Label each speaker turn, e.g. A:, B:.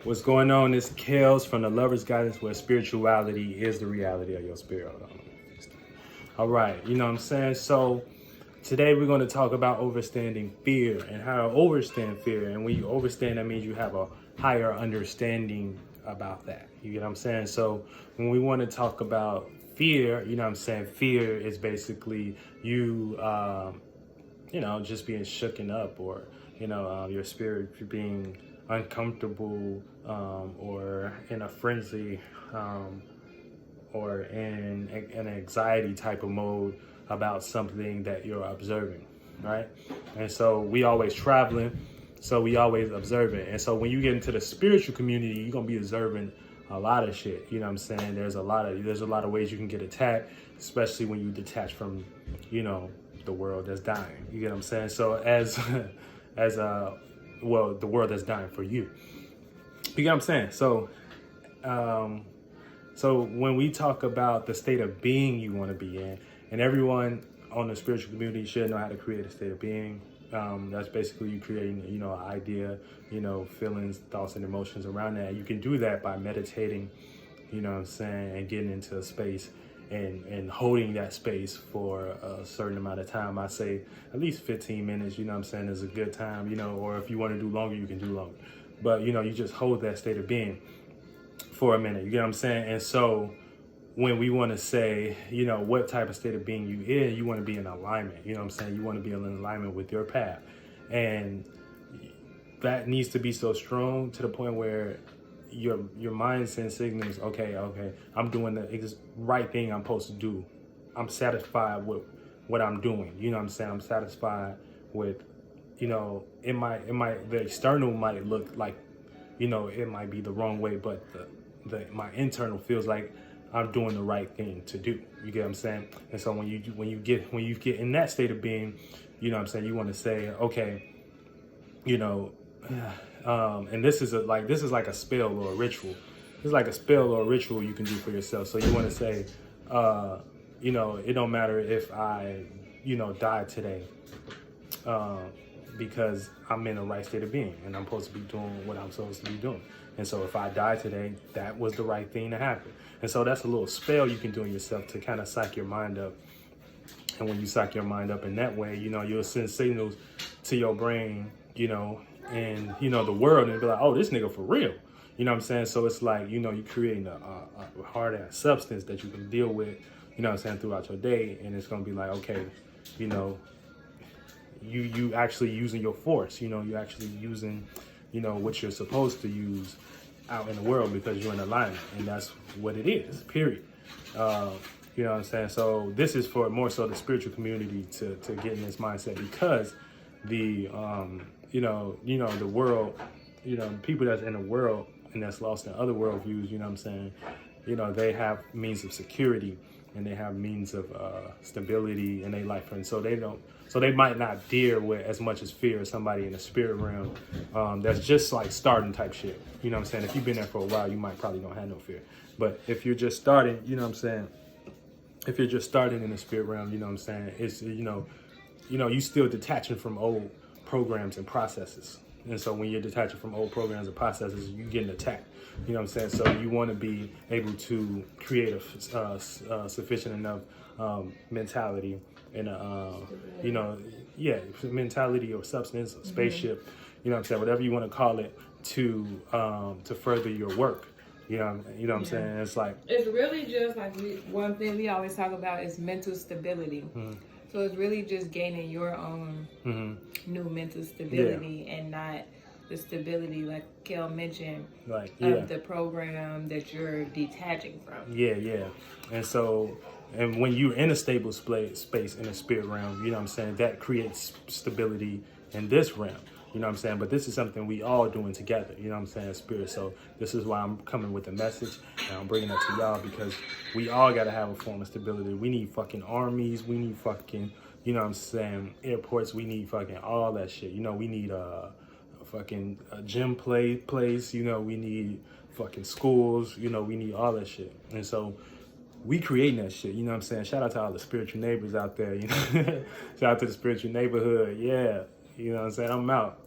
A: What's going on? It's Kels from the Lover's Guidance, where spirituality is the reality of your spirit. All right, you know what I'm saying? So today we're going to talk about overstanding fear and how to overstand fear. And when you overstand, that means you have a higher understanding about that. You get what I'm saying? So when we want to talk about fear, you know what I'm saying? Fear is basically you, just being shooken up, or your spirit being uncomfortable, or in a frenzy, or in an anxiety type of mode about something that you're observing, right? And so we always traveling, so we always observing. And so when you get into the spiritual community, you're gonna be observing a lot of shit. You know what I'm saying? There's a lot of ways you can get attacked, especially when you detach from, the world that's dying. You get what I'm saying? So the world that's dying for you. You get what I'm saying? So when we talk about the state of being you want to be in, and everyone on the spiritual community should know how to create a state of being. That's basically you creating, an idea, feelings, thoughts, and emotions around that. You can do that by meditating, you know what I'm saying, and getting into a space and holding that space for a certain amount of time. I say at least 15 minutes, you know what I'm saying, is a good time, or if you want to do longer, you can do longer. But, you just hold that state of being for a minute, you get what I'm saying? And so when we want to say, what type of state of being you in, you want to be in alignment, you know what I'm saying? You want to be in alignment with your path. And that needs to be so strong to the point where your mind sends signals, okay, I'm doing the right thing I'm supposed to do. I'm satisfied with what I'm doing. You know what I'm saying? I'm satisfied with, the external might look like, it might be the wrong way, but my internal feels like I'm doing the right thing to do. You get what I'm saying? And so when you get in that state of being, you know what I'm saying, you want to say, okay, and this is like a spell or a ritual. This is like a spell or a ritual you can do for yourself. So you want to say, it don't matter if I, die today, because I'm in the right state of being and I'm supposed to be doing what I'm supposed to be doing. And so if I die today, that was the right thing to happen. And so that's a little spell you can do on yourself to kind of psych your mind up. And when you psych your mind up in that way, you'll send signals to your brain, and, the world, and be like, oh, this nigga for real. You know what I'm saying? So it's like, you're creating a hard ass substance that you can deal with, you know what I'm saying, throughout your day. And it's going to be like, okay, you actually using your force, you actually using, what you're supposed to use out in the world because you're in alignment. And that's what it is, period. You know what I'm saying? So this is for more so the spiritual community to get in this mindset, because the, the world, people that's in the world and that's lost in other worldviews, you know what I'm saying? They have means of security and they have means of stability in their life. And so they might not deal with as much as fear as somebody in the spirit realm that's just like starting type shit. You know what I'm saying? If you've been there for a while, you might probably don't have no fear. But if you're just starting, you know what I'm saying? If you're just starting in the spirit realm, you know what I'm saying? It's, you still detaching from old programs and processes. And so when you're detaching from old programs and processes, you're getting attacked. You know what I'm saying? So you want to be able to create a sufficient enough mentality and mentality or substance, or spaceship, you know what I'm saying? Whatever you want to call it, to further your work. You know what I'm saying? It's like,
B: it's really just like one thing we always talk about is mental stability. Mm-hmm. So it's really just gaining your own new mental stability, and not the stability, like Kel mentioned, of the program that you're detaching from.
A: Yeah. And so, and when you're in a stable space in the spirit realm, you know what I'm saying, that creates stability in this realm. You know what I'm saying? But this is something we all doing together, you know what I'm saying, spirit. So this is why I'm coming with a message, and I'm bringing that to y'all, because we all got to have a form of stability. We need fucking armies. We need fucking, you know what I'm saying, airports. We need fucking all that shit. We need a fucking gym place. We need fucking schools. We need all that shit. And so we creating that shit, you know what I'm saying? Shout out to all the spiritual neighbors out there, Shout out to the spiritual neighborhood, yeah. You know what I'm saying? I'm out.